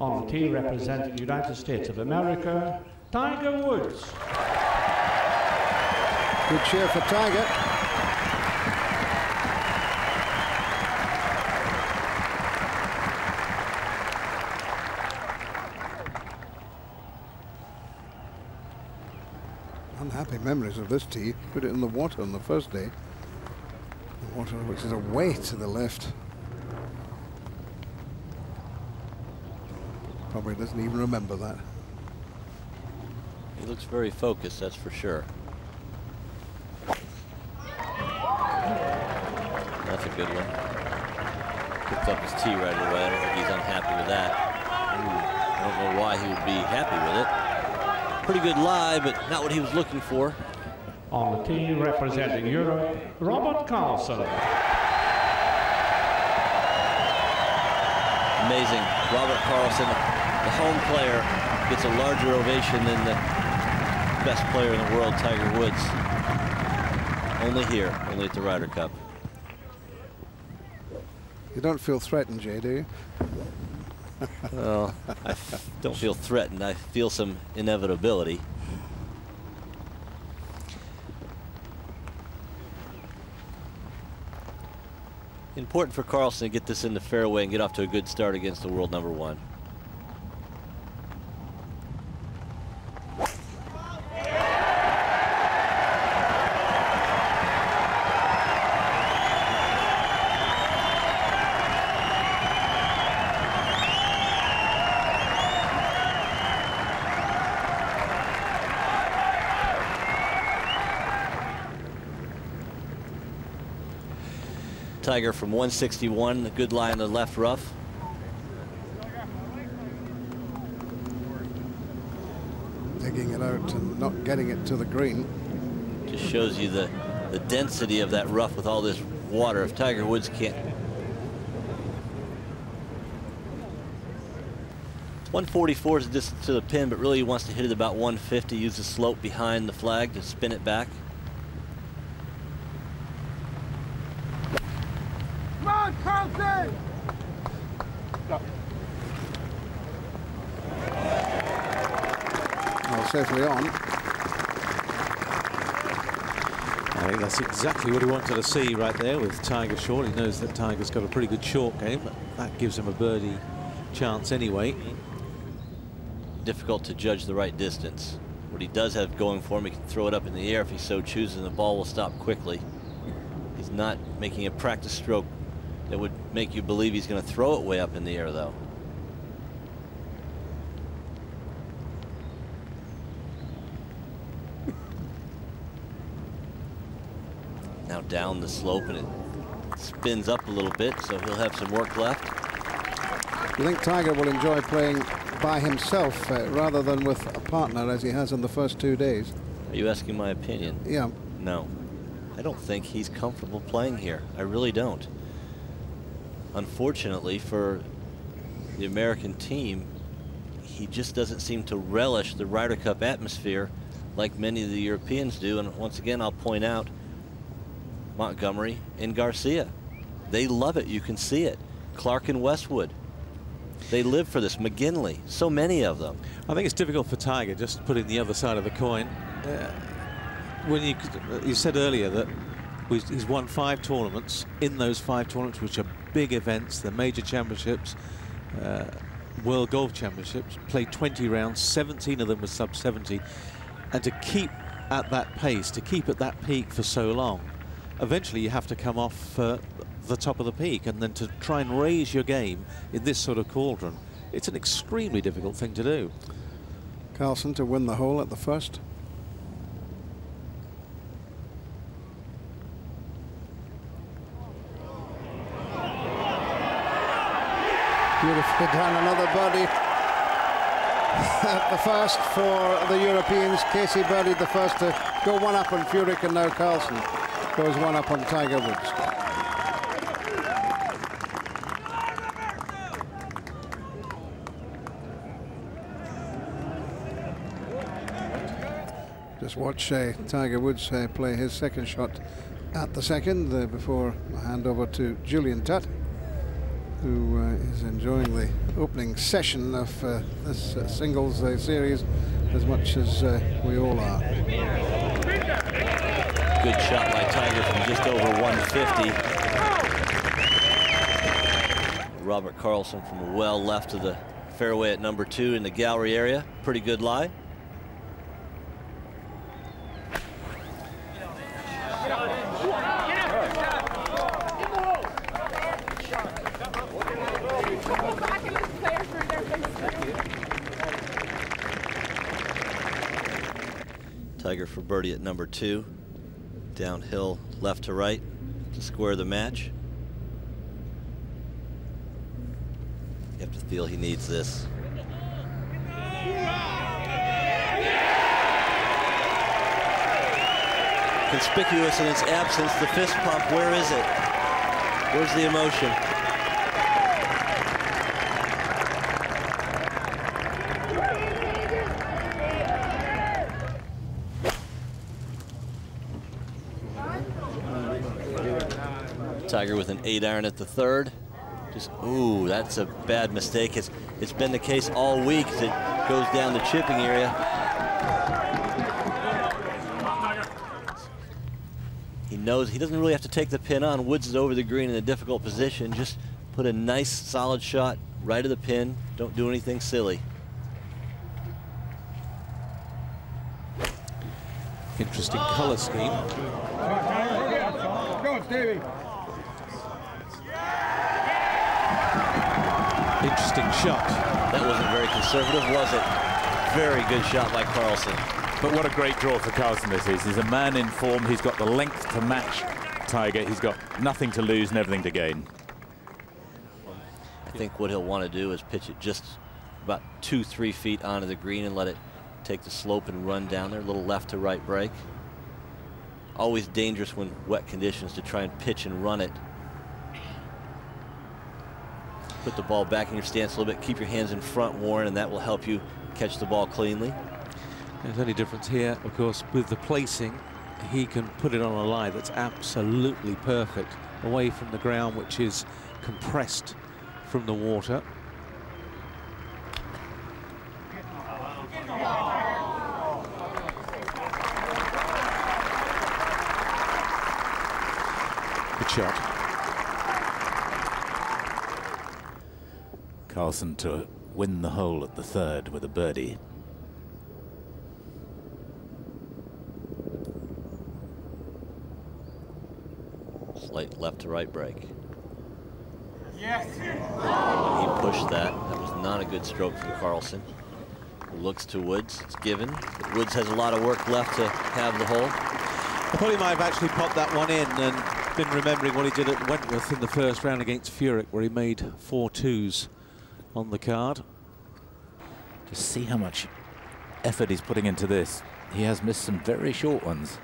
On the tee representing the United States of America, Tiger Woods. Good cheer for Tiger. Unhappy memories of this tee. Put it in the water on the first day. The water which is away to the left. Probably doesn't even remember that. He looks very focused, that's for sure. That's a good one. Picked up his tee right away. I don't think he's unhappy with that. I don't know why he would be happy with it. Pretty good lie, but not what he was looking for. On the tee representing Europe, Robert Karlsson. Amazing. Robert Karlsson, the home player, gets a larger ovation than the best player in the world, Tiger Woods. Only here, only at the Ryder Cup. You don't feel threatened, Jay, do you? Well, I don't feel threatened. I feel some inevitability. Important for Karlsson to get this in the fairway and get off to a good start against the world #1. Tiger from 161, a good lie in the left rough. Digging it out and not getting it to the green. Just shows you the density of that rough with all this water. If Tiger Woods can't. 144 is the distance to the pin, but really he wants to hit it about 150, use the slope behind the flag to spin it back. Karlsson! Well, safely on. I think that's exactly what he wanted to see right there with Tiger short. He knows that Tiger's got a pretty good short game, but that gives him a birdie chance anyway. Difficult to judge the right distance. What he does have going for him, he can throw it up in the air if he so chooses, and the ball will stop quickly. He's not making a practice stroke that would make you believe he's going to throw it way up in the air, though. Now down the slope, and it spins up a little bit, so he'll have some work left. Do you think Tiger will enjoy playing by himself rather than with a partner as he has in the first 2 days? Are you asking my opinion? Yeah. No. I don't think he's comfortable playing here. I really don't. Unfortunately for the American team, he just doesn't seem to relish the Ryder Cup atmosphere like many of the Europeans do. And once again, I'll point out Montgomery and Garcia. They love it. You can see it. Clark and Westwood. They live for this. McGinley. So many of them. I think it's difficult for Tiger, just to put in the other side of the coin. When you said earlier that he's won 5 tournaments. In those 5 tournaments, which are big events, the major championships, World Golf Championships, played 20 rounds, 17 of them were sub 70, and to keep at that pace, to keep at that peak for so long, eventually you have to come off the top of the peak, and then to try and raise your game in this sort of cauldron, it's an extremely difficult thing to do. Karlsson to win the hole at the first. Beautifully done, another birdie at the first for the Europeans. Casey birdied the first to go 1 up on Furyk, and now Karlsson goes 1 up on Tiger Woods. Just watch Tiger Woods play his second shot at the second before I hand over to Julian Tutt. who is enjoying the opening session of this singles series as much as we all are. Good shot by Tiger from just over 150. Robert Karlsson from well left of the fairway at number 2 in the gallery area. Pretty good lie. Tiger for birdie at number 2. Downhill left to right to square the match. You have to feel he needs this. Conspicuous in its absence, the fist pump. Where is it? Where's the emotion? Tiger with an 8-iron at the 3rd. Just, ooh, that's a bad mistake. It's been the case all week as it goes down the chipping area. He knows he doesn't really have to take the pin on. Woods is over the green in a difficult position. Just put a nice, solid shot right of the pin. Don't do anything silly. Interesting color scheme. Go, Stevie. Interesting shot. That wasn't very conservative, was it? Very good shot by Karlsson. But what a great draw for Karlsson this is. He's a man in form. He's got the length to match Tiger. He's got nothing to lose and everything to gain. I think what he'll want to do is pitch it just about 2-3 feet onto the green and let it take the slope and run down there. A little left to right break. Always dangerous when wet conditions to try and pitch and run it. Put the ball back in your stance a little bit. Keep your hands in front, Warren, and that will help you catch the ball cleanly. There's only difference here, of course, with the placing. He can put it on a lie that's absolutely perfect, away from the ground, which is compressed from the water. Good shot. Karlsson to win the hole at the 3rd with a birdie. Slight left to right break. Yes. He pushed that. That was not a good stroke from Karlsson. Looks to Woods. It's given. But Woods has a lot of work left to have the hole. I thought he might have actually popped that one in and been remembering what he did at Wentworth in the 1st round against Furyk, where he made 4 2s on the card. Just see how much effort he's putting into this. He has missed some very short ones.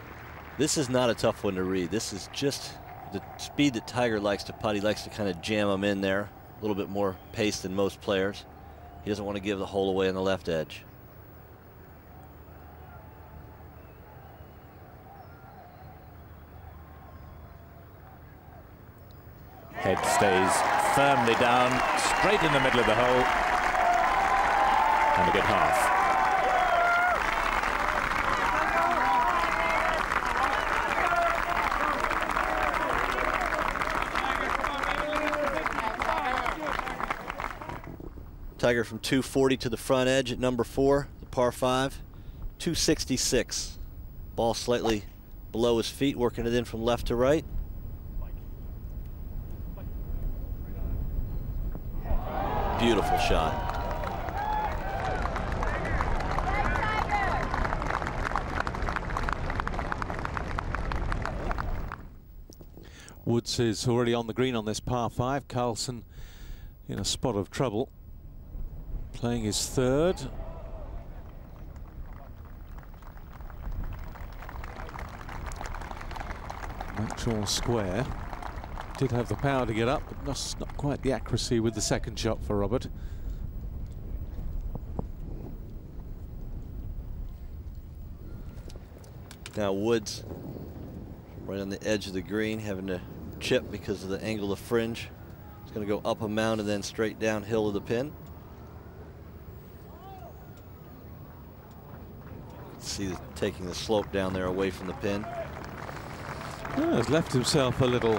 This is not a tough one to read. This is just the speed that Tiger likes to putt. He likes to kind of jam them in there. A little bit more pace than most players. He doesn't want to give the hole away on the left edge. Head stays firmly down, straight in the middle of the hole. And a good half. Tiger from 240 to the front edge at number 4, the par 5, 266. Ball slightly below his feet, working it in from left to right. Beautiful shot. Woods is already on the green on this par 5. Karlsson in a spot of trouble, playing his 3rd. Actual square. Did have the power to get up, but not quite the accuracy with the 2nd shot for Robert. Now Woods right on the edge of the green, having to chip because of the angle of fringe. It's going to go up a mound and then straight downhill to the pin. See, taking the slope down there away from the pin. Yeah, has left himself a little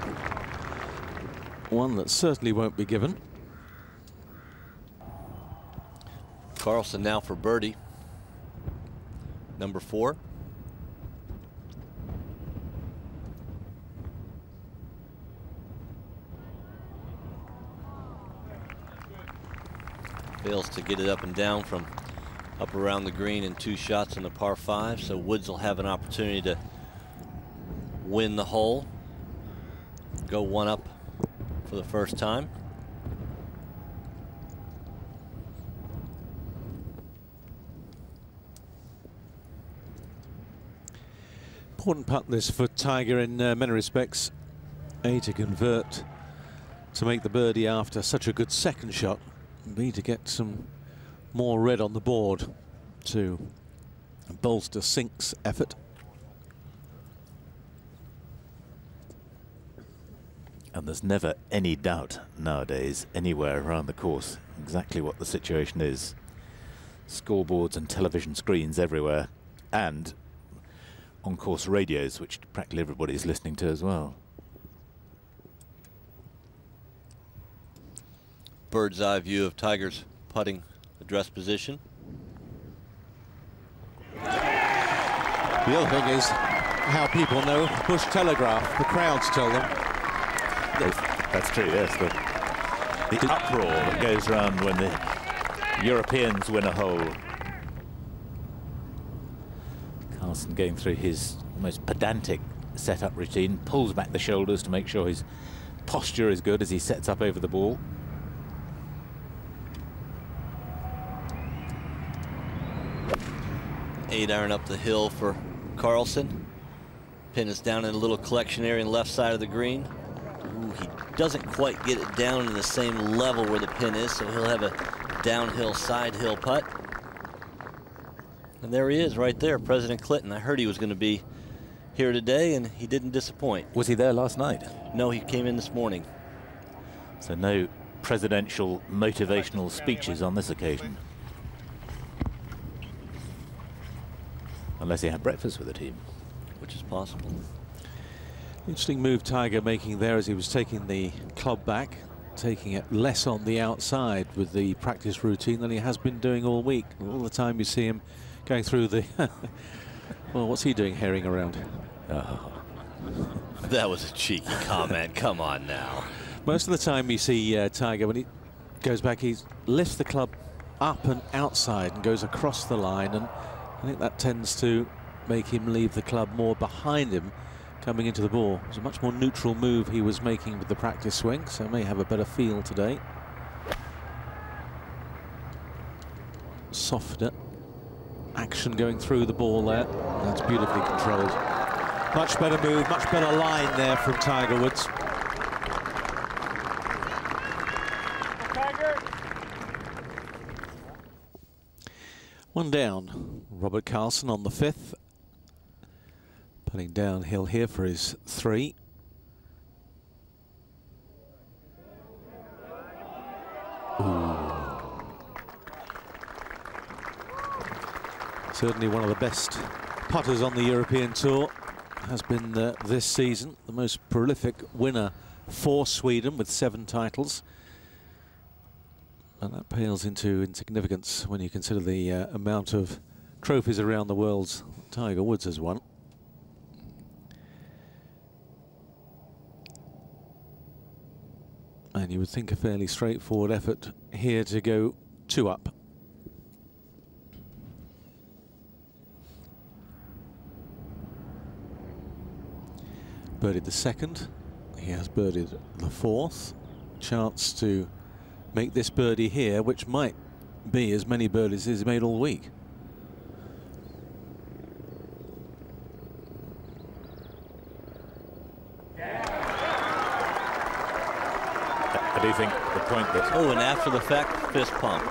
one that certainly won't be given. Karlsson now for birdie. Number 4. Fails to get it up and down from up around the green in 2 shots on the par 5, so Woods will have an opportunity to win the hole, go 1 up for the first time. Important putt this for Tiger in many respects. A, to convert, to make the birdie after such a good second shot. B, to get some more red on the board to bolster Sink's effort. And there's never any doubt nowadays anywhere around the course exactly what the situation is. Scoreboards and television screens everywhere, and on-course radios, which practically everybody is listening to as well. Bird's eye view of Tiger's putting address position. The other thing is how people know Bush Telegraph. The crowds tell them. That's true, yes. The uproar that goes around when the Europeans win a hole. Karlsson going through his most pedantic setup routine, pulls back the shoulders to make sure his posture is good as he sets up over the ball. Eight iron up the hill for Karlsson. Pin is down in a little collection area on the left side of the green. Ooh, he doesn't quite get it down to the same level where the pin is, so he'll have a downhill, side hill putt. And there he is right there, President Clinton. I heard he was going to be here today, and he didn't disappoint. Was he there last night? No, he came in this morning. So no presidential motivational speeches on this occasion. Unless he had breakfast with the team. Which is possible. Interesting move Tiger making there as he was taking the club back, taking it less on the outside with the practice routine than he has been doing all week. All the time you see him going through the... well, what's he doing herring around? Oh. That was a cheeky comment. Come on now. Most of the time you see Tiger, when he goes back, he lifts the club up and outside and goes across the line, and I think that tends to make him leave the club more behind him coming into the ball. It was a much more neutral move he was making with the practice swing, so may have a better feel today. Softer action going through the ball there. That's beautifully controlled. Much better move, much better line there from Tiger Woods. One down. Robert Karlsson on the 5th. Putting downhill here for his 3. Ooh. Certainly one of the best putters on the European Tour. Has been this season the most prolific winner for Sweden with 7 titles. And that pales into insignificance when you consider the amount of trophies around the world Tiger Woods has won. And you would think a fairly straightforward effort here to go 2 up. Birdied the 2nd. He has birdied the 4th. Chance to make this birdie here, which might be as many birdies as he made all week. I do think the point that... Oh, and after the fact, fist pump.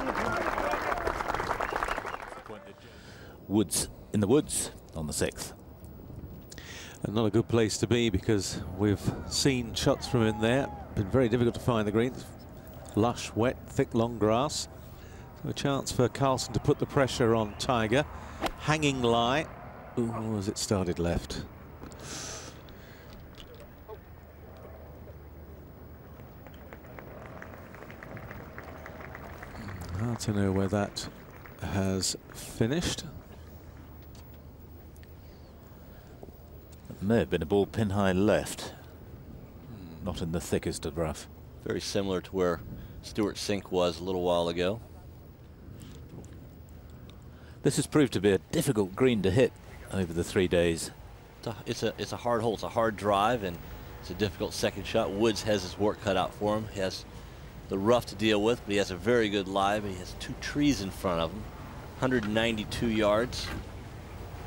Woods in the woods on the 6th. And not a good place to be, because we've seen shots from him there been very difficult to find the greens. Lush, wet, thick, long grass. So a chance for Karlsson to put the pressure on Tiger. Hanging lie. Ooh, as it started left. Hard to know where that has finished. It may have been a ball pin high left. Not in the thickest of rough. Very similar to where Stewart Cink was a little while ago. This has proved to be a difficult green to hit over the 3 days. It's a hard hole. It's a hard drive, and it's a difficult second shot. Woods has his work cut out for him. He has the rough to deal with, but he has a very good lie. He has 2 trees in front of him, 192 yards.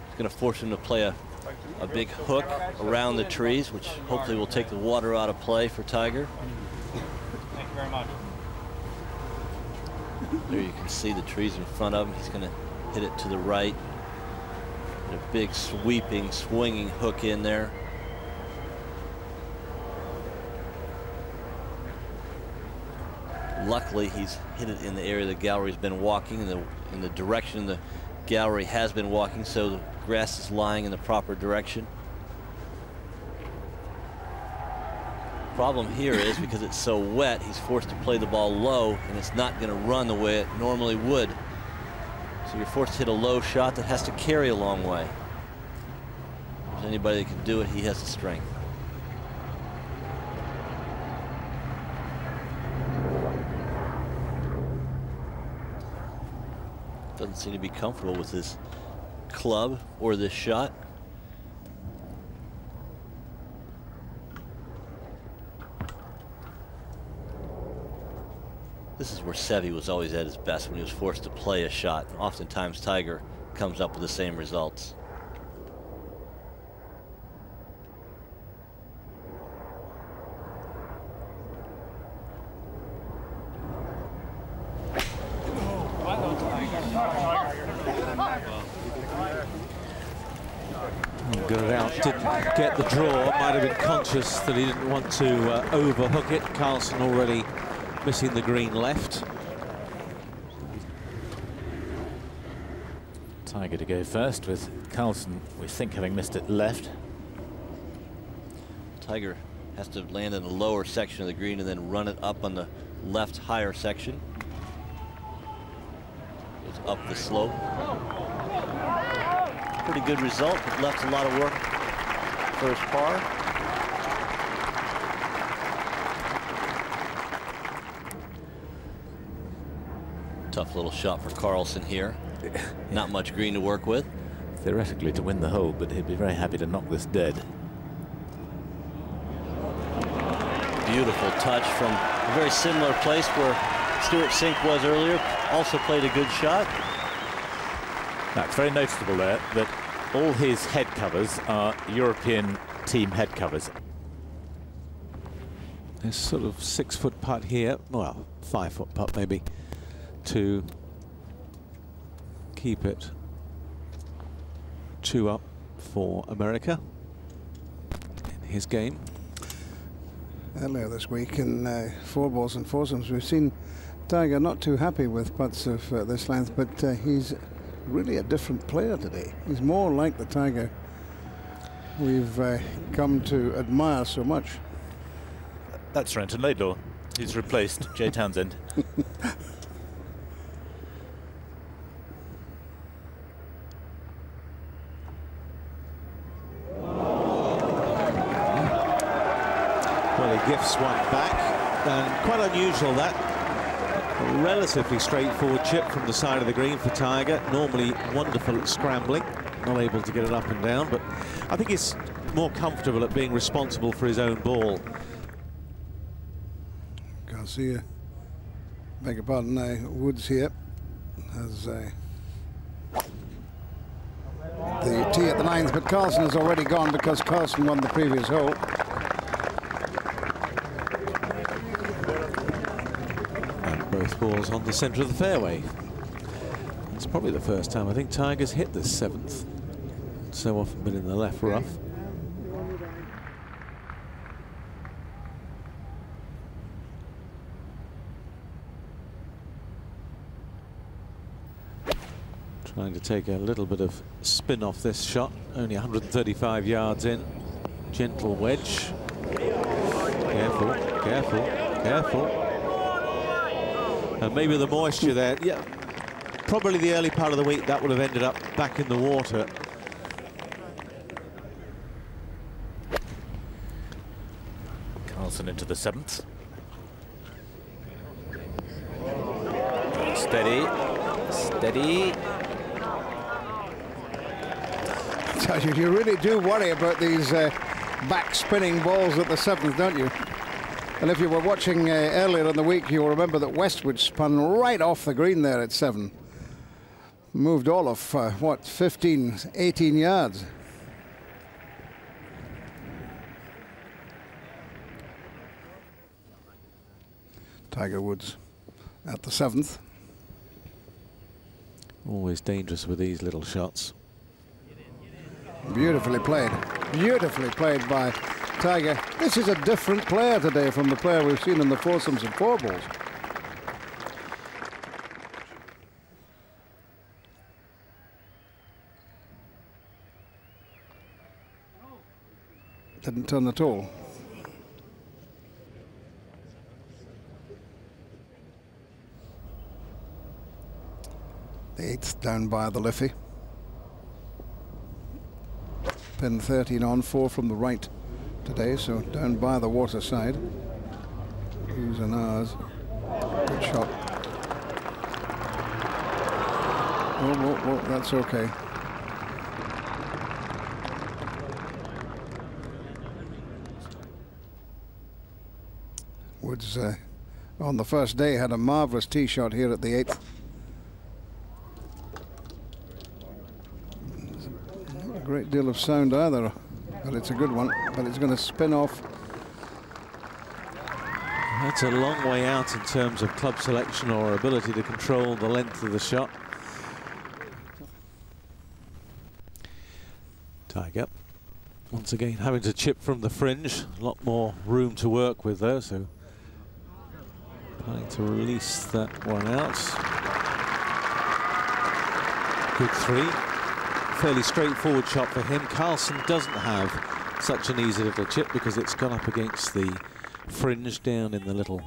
It's going to force him to play a big hook around the trees, which hopefully will take the water out of play for Tiger. Thank you very much. There you can see the trees in front of him. He's going to hit it to the right. A big sweeping, swinging hook in there. Luckily, he's hit it in the area the gallery's been walking, in the direction the gallery has been walking, so the grass is lying in the proper direction. Problem here is because it's so wet, he's forced to play the ball low, and it's not going to run the way it normally would. So you're forced to hit a low shot that has to carry a long way. If there's anybody that can do it, he has the strength. Doesn't seem to be comfortable with this club or this shot. This is where Seve was always at his best, when he was forced to play a shot. And oftentimes Tiger comes up with the same results. Got it out, didn't get the draw, might have been conscious that he didn't want to overhook it. Karlsson already missing the green left. Tiger to go first, with Karlsson, we think, having missed it left. Tiger has to land in the lower section of the green and then run it up on the left higher section. Goes up the slope. Pretty good result, but left a lot of work for his par. Tough little shot for Karlsson here. Not much green to work with. Theoretically to win the hole, but he'd be very happy to knock this dead. Beautiful touch from a very similar place where Stewart Cink was earlier. Also played a good shot. Now, it's very noticeable there that all his head covers are European team head covers. This sort of 6-foot putt here, well, 5-foot putt maybe, to keep it 2 up for America in his game. Earlier this week in 4-balls and foursomes, we've seen Tiger not too happy with putts of this length, but he's really a different player today. He's more like the Tiger we've come to admire so much. That's Renton Laidlaw, who's replaced Jay Townsend. Well, he gifts one back, and quite unusual that. A relatively straightforward chip from the side of the green for Tiger. Normally wonderful at scrambling, not able to get it up and down, but I think he's more comfortable at being responsible for his own ball. Garcia, beg your pardon, Woods here has the tee at the 9th, but Karlsson has already gone because Karlsson won the previous hole. Both balls on the centre of the fairway. It's probably the first time I think Tiger's hit this 7th. So often been in the left rough. Trying to take a little bit of spin off this shot. Only 135 yards in. Gentle wedge. Careful, careful, careful. And maybe the moisture there. Yeah, probably the early part of the week that would have ended up back in the water. Karlsson into the 7th. Steady, steady. You really do worry about these back spinning balls at the 7th, don't you? And if you were watching earlier in the week, you'll remember that Westwood spun right off the green there at 7. Moved all of, what, 15, 18 yards. Tiger Woods at the 7th. Always dangerous with these little shots. Beautifully played by Tiger. This is a different player today from the player we've seen in the foursomes and 4-balls. Didn't turn at all. The 8th down by the Liffey. Pin 13 on, 4 from the right today, so down by the water side. Who's an ours? Good shot. Oh, that's okay. Woods on the first day had a marvellous tee shot here at the 8th. Not a great deal of sound either, but it's a good one. But it's going to spin off. That's a long way out in terms of club selection or ability to control the length of the shot. Tiger once again having to chip from the fringe. A lot more room to work with though, so trying to release that one out. Good 3. Fairly straightforward shot for him. Karlsson doesn't have such an easy little chip because it's gone up against the fringe down in the little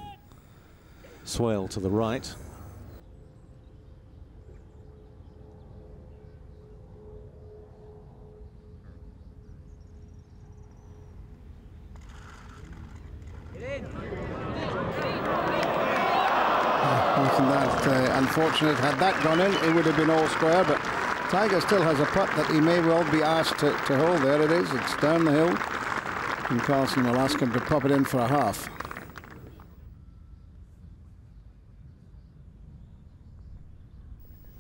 swale to the right. Wasn't that unfortunate? Had that gone in, it would have been all square, but Tiger still has a putt that he may well be asked to hold. There it is, it's down the hill, and Karlsson will ask him to pop it in for a half.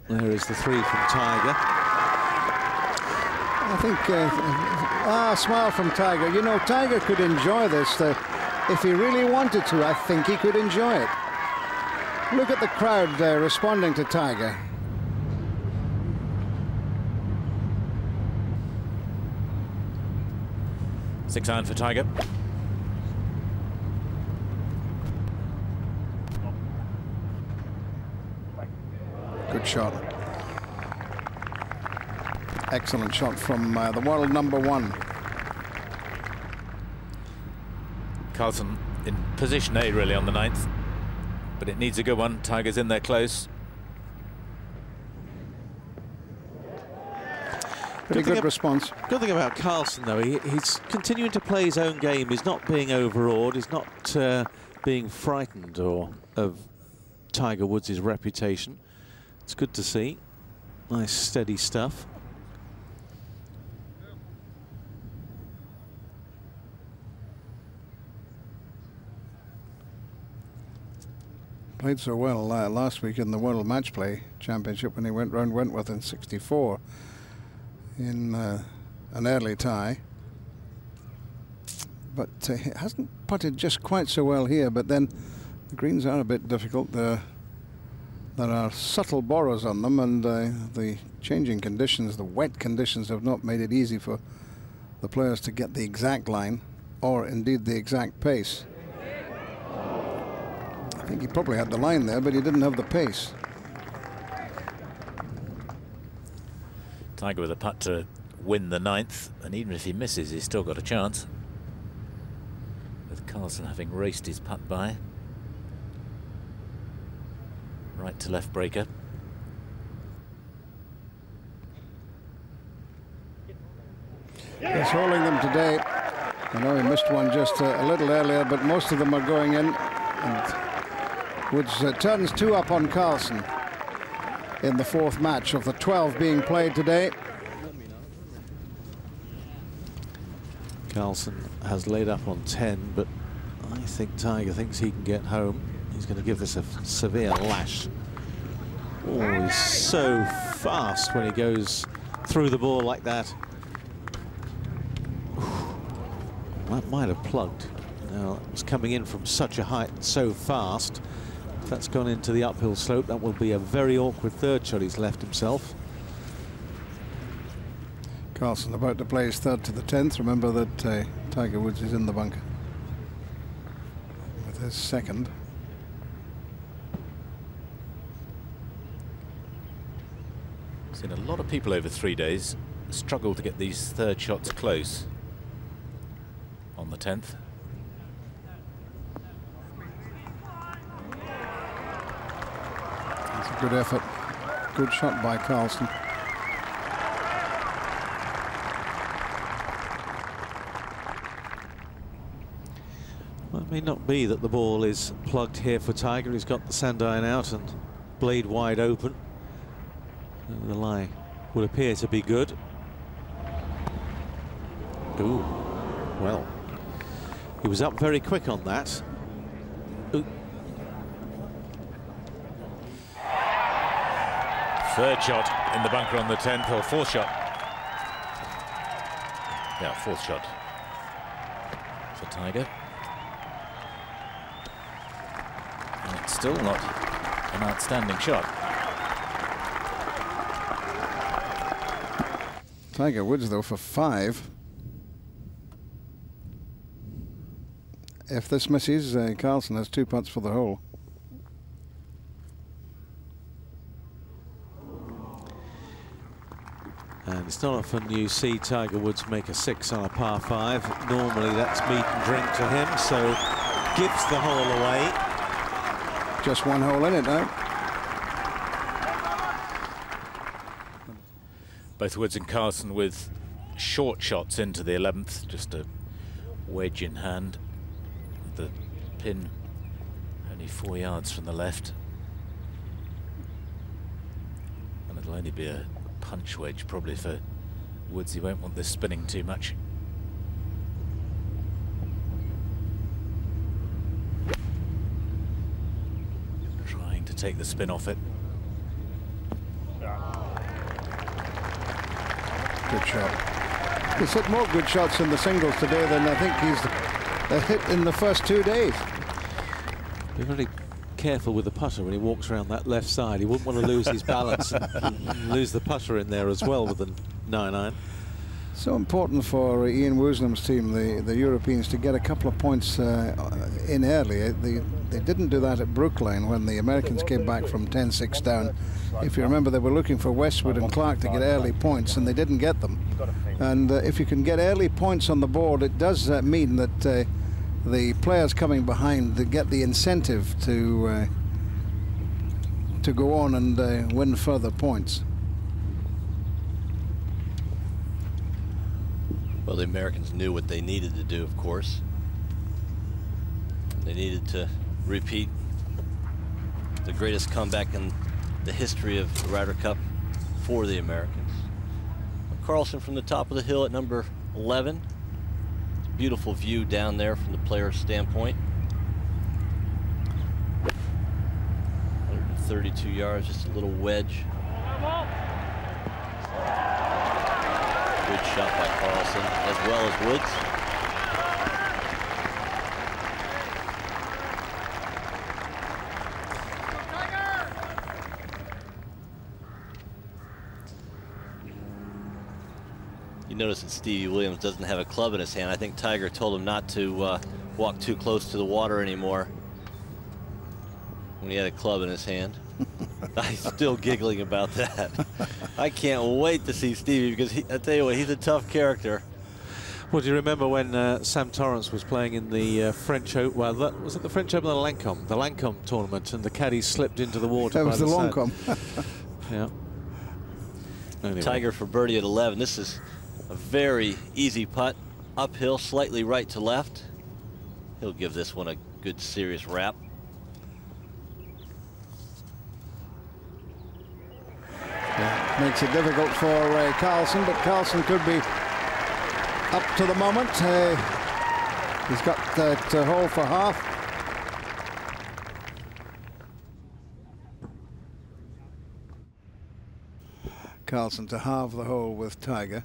There is the 3 from Tiger. I think, smile from Tiger. You know, Tiger could enjoy this. If he really wanted to, I think he could enjoy it. Look at the crowd responding to Tiger. Six iron for Tiger. Good shot. Excellent shot from the world #1. Karlsson in position A really on the 9th, but it needs a good one. Tiger's in there close. Pretty good response. Good thing about Karlsson, though, he's continuing to play his own game. He's not being overawed. He's not being frightened of Tiger Woods' reputation. It's good to see. Nice, steady stuff. Played so well last week in the World Match Play Championship when he went round Wentworth in '64 in an early tie. But he hasn't putted just quite so well here, but then the greens are a bit difficult. There are subtle borrows on them, and the changing conditions, the wet conditions, have not made it easy for the players to get the exact line or indeed the exact pace. I think he probably had the line there, but he didn't have the pace. Tiger with a putt to win the 9th, and even if he misses, he's still got a chance. With Karlsson having raced his putt by. Right to left breaker. He's holding them today. I know he missed one just a little earlier, but most of them are going in. And Woods turns 2 up on Karlsson in the 4th match of the 12 being played today. Karlsson has laid up on 10, but I think Tiger thinks he can get home. He's going to give this a severe lash. Oh, he's so fast when he goes through the ball like that. That might have plugged. Now, it was coming in from such a height so fast. If that's gone into the uphill slope, that will be a very awkward 3rd shot he's left himself. Karlsson about to play his 3rd to the 10th. Remember that Tiger Woods is in the bunker with his 2nd. Seen a lot of people over 3 days struggle to get these 3rd shots close on the 10th. It's a good effort. Good shot by Karlsson. Well, it may not be that the ball is plugged here for Tiger. He's got the sand iron out and blade wide open. And the lie would appear to be good. Ooh, well, he was up very quick on that. Ooh. 3rd shot in the bunker on the 10th, or 4th shot. Yeah, 4th shot for Tiger. And it's still not an outstanding shot. Tiger Woods, though, for 5. If this misses, Karlsson has 2 putts for the hole. And it's not often you see Tiger Woods make a 6 on a par 5. Normally that's meat and drink to him, so gives the hole away. Just 1 hole in it now. Both Woods and Karlsson with short shots into the 11th, just a wedge in hand. The pin only 4 yards from the left. And it'll only be a punch wedge probably for Woods. He won't want this spinning too much. Trying to take the spin off it. Good shot. He's hit more good shots in the singles today than I think he's hit in the first 2 days. Be very careful with the putter when he walks around that left side. He wouldn't want to lose his balance and lose the putter in there as well with the 9-iron. So important for Ian Woosnam's team, the Europeans, to get a couple of points in early. They didn't do that at Brookline when the Americans came back from 10-6 down. If you remember, they were looking for Westwood and Clark to get early points, and they didn't get them. And if you can get early points on the board, it does mean that the players coming behind, they get the incentive to go on and win further points. Well, the Americans knew what they needed to do, of course. They needed to repeat the greatest comeback in the history of the Ryder Cup for the Americans. Karlsson from the top of the hill at number 11. It's a beautiful view down there from the player's standpoint. 132 yards, just a little wedge. Good shot by Karlsson, as well as Woods. You notice that Stevie Williams doesn't have a club in his hand. I think Tiger told him not to walk too close to the water anymore when he had a club in his hand. I'm still giggling about that. I can't wait to see Stevie, because I tell you what, he's a tough character. Well, do you remember when Sam Torrance was playing in the French Open? Well, was it the French Open or the Lancôme tournament, and the caddy slipped into the water? That was the Lancôme. Yeah. Anyway. Tiger for birdie at 11. This is a very easy putt, uphill, slightly right to left. He'll give this one a good serious wrap. Yeah, makes it difficult for Karlsson, but Karlsson could be up to the moment. He's got that hole for half. Karlsson to halve the hole with Tiger.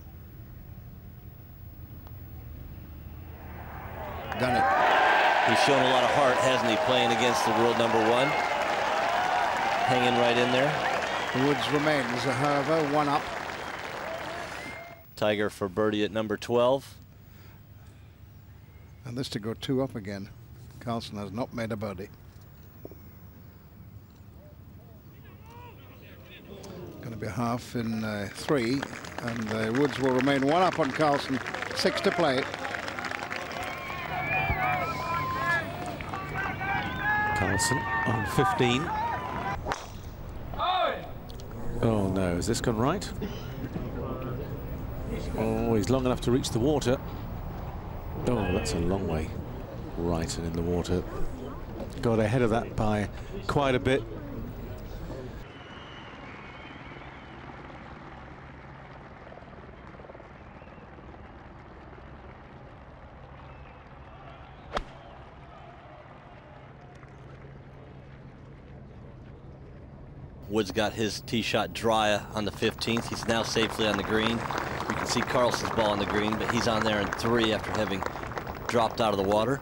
Done it. He's shown a lot of heart, hasn't he, playing against the world #1. Hanging right in there. Woods remains, however, 1 up. Tiger for birdie at number 12. And this to go 2 up again. Karlsson has not made a birdie. Going to be half in 3, and Woods will remain 1 up on Karlsson. 6 to play. Karlsson on 15. Oh no, has this gone right? Oh, he's long enough to reach the water. Oh, that's a long way right and in the water. Got ahead of that by quite a bit. Woods got his tee shot dry on the 15th. He's now safely on the green. You can see Karlsson's ball on the green, but he's on there in 3 after having dropped out of the water.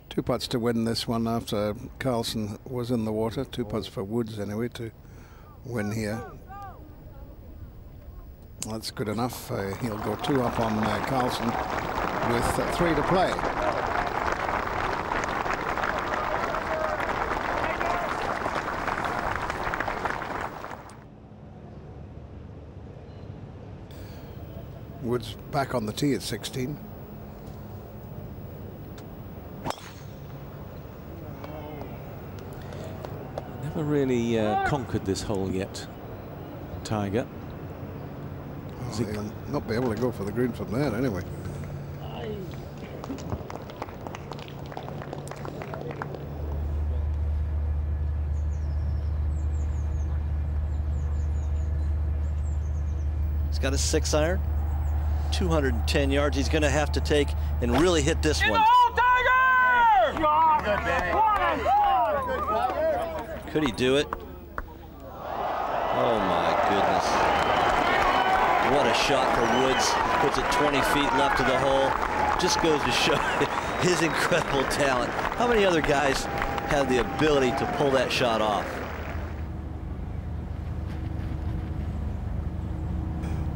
Two putts to win this one after Karlsson was in the water. 2 putts for Woods anyway to win here. That's good enough. He'll go 2 up on Karlsson with 3 to play. Woods back on the tee at 16. Never really conquered this hole yet, Tiger. Oh, he'll not be able to go for the green from there anyway. He's got a 6-iron, 210 yards. He's going to have to take and really hit this one. Good, baby. Could he do it? Oh my goodness. What a shot for Woods. He puts it 20 feet left of the hole. Just goes to show his incredible talent. How many other guys have the ability to pull that shot off?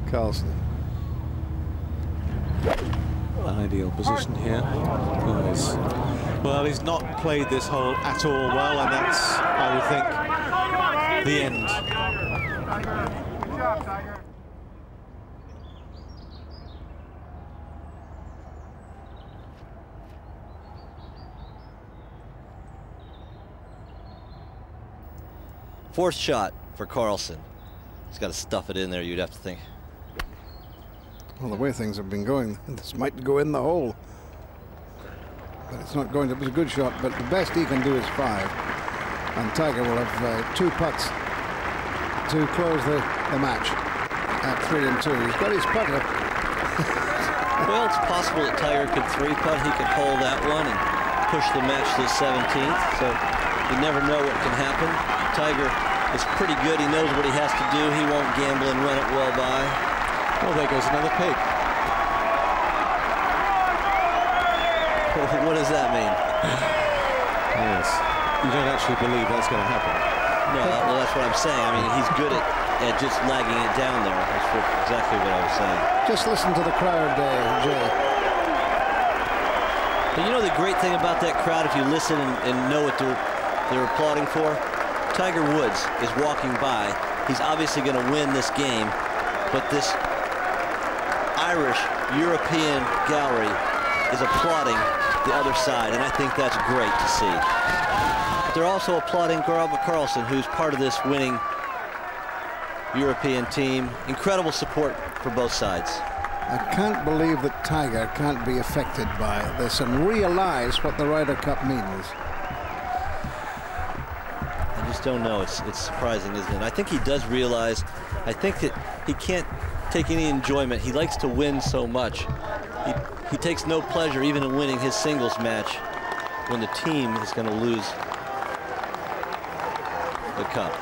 Karlsson. Ideal position here. Well, he's not played this hole at all well, and that's, I would think, the end. Good job, Tiger. Fourth shot for Karlsson. He's got to stuff it in there, you'd have to think. Well, the way things have been going, this might go in the hole. But it's not going to be a good shot, but the best he can do is 5. And Tiger will have 2 putts to close the match at 3 and 2. He's got his putter. Well, it's possible that Tiger could 3-putt. He could hold that one and push the match to the 17th. So you never know what can happen. Tiger is pretty good. He knows what he has to do. He won't gamble and run it well by. Oh, there goes another pig. What does that mean? Yes. You don't actually believe that's going to happen. No, well, that's what I'm saying. I mean, he's good at just lagging it down there. That's exactly what I was saying. Just listen to the crowd, Jay. But you know the great thing about that crowd, if you listen and know what they're applauding for? Tiger Woods is walking by. He's obviously going to win this game, but this Irish European gallery is applauding the other side, and I think that's great to see. But they're also applauding Karlsson, who's part of this winning European team. Incredible support for both sides. I can't believe that Tiger can't be affected by this and realize what the Ryder Cup means. I just don't know. It's surprising, isn't it? I think he does realize. I think that he can't take any enjoyment. He likes to win so much. He takes no pleasure even in winning his singles match when the team is going to lose the cup.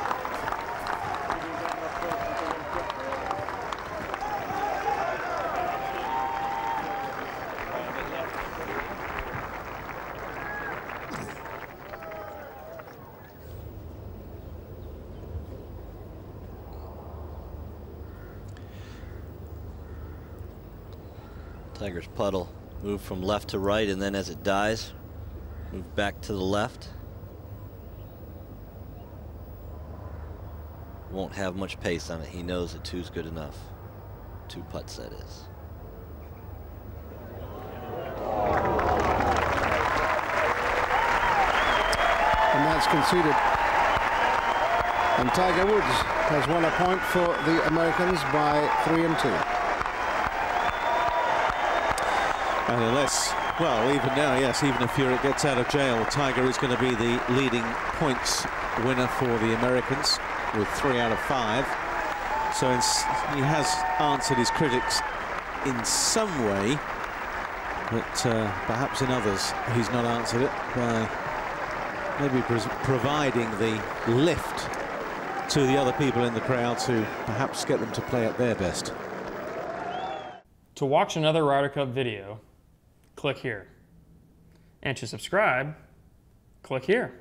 Tiger's puddle move from left to right, and then as it dies, move back to the left. Won't have much pace on it. He knows that two's good enough. 2 putts, that is. And that's conceded. And Tiger Woods has won a point for the Americans by 3 and 2. And unless, well, even now, yes, even if Furyk gets out of jail, Tiger is going to be the leading points winner for the Americans with 3 out of 5. So he has answered his critics in some way, but perhaps in others he's not answered it by maybe providing the lift to the other people in the crowd to perhaps get them to play at their best. To watch another Ryder Cup video, click here. And to subscribe, click here.